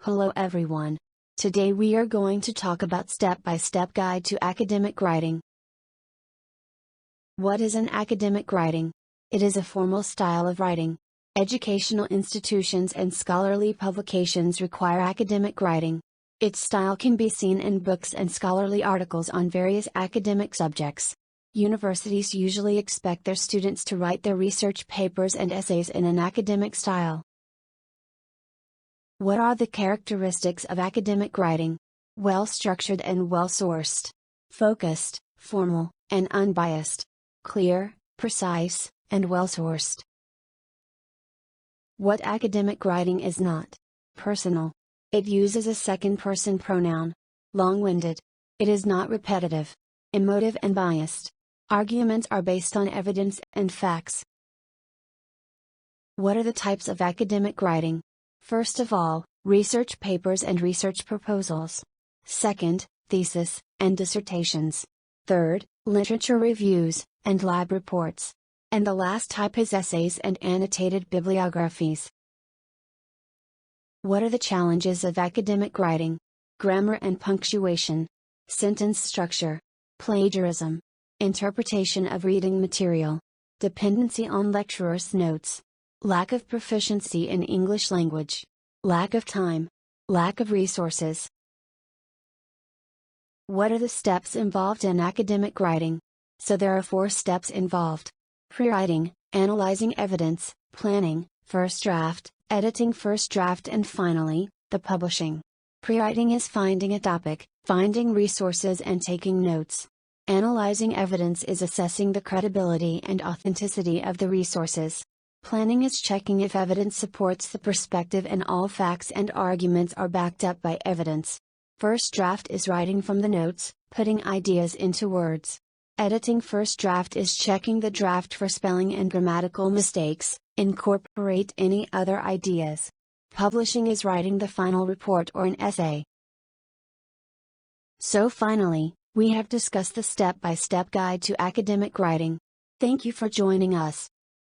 Hello everyone. Today we are going to talk about step-by-step guide to academic writing. What is an academic writing? It is a formal style of writing. Educational institutions and scholarly publications require academic writing. Its style can be seen in books and scholarly articles on various academic subjects. Universities usually expect their students to write their research papers and essays in an academic style. What are the characteristics of academic writing? Well-structured and well-sourced. Focused, formal, and unbiased. Clear, precise, and well-sourced. What academic writing is not? Personal. It uses a second-person pronoun. Long-winded. It is not repetitive. Emotive and biased. Arguments are based on evidence and facts. What are the types of academic writing? First of all, research papers and research proposals. Second, thesis and dissertations. Third, literature reviews and lab reports. And the last type is essays and annotated bibliographies. What are the challenges of academic writing? Grammar and punctuation. Sentence structure. Plagiarism. Interpretation of reading material. Dependency on lecturers' notes. Lack of proficiency in English language. Lack of time. Lack of resources. What are the steps involved in academic writing? So there are 4 steps involved. Pre-writing, analyzing evidence, planning, first draft, editing first draft and finally, the publishing. Pre-writing is finding a topic, finding resources and taking notes. Analyzing evidence is assessing the credibility and authenticity of the resources. Planning is checking if evidence supports the perspective and all facts and arguments are backed up by evidence. First draft is writing from the notes, putting ideas into words. Editing first draft is checking the draft for spelling and grammatical mistakes, incorporate any other ideas. Publishing is writing the final report or an essay. So finally, we have discussed the step-by-step guide to academic writing. Thank you for joining us.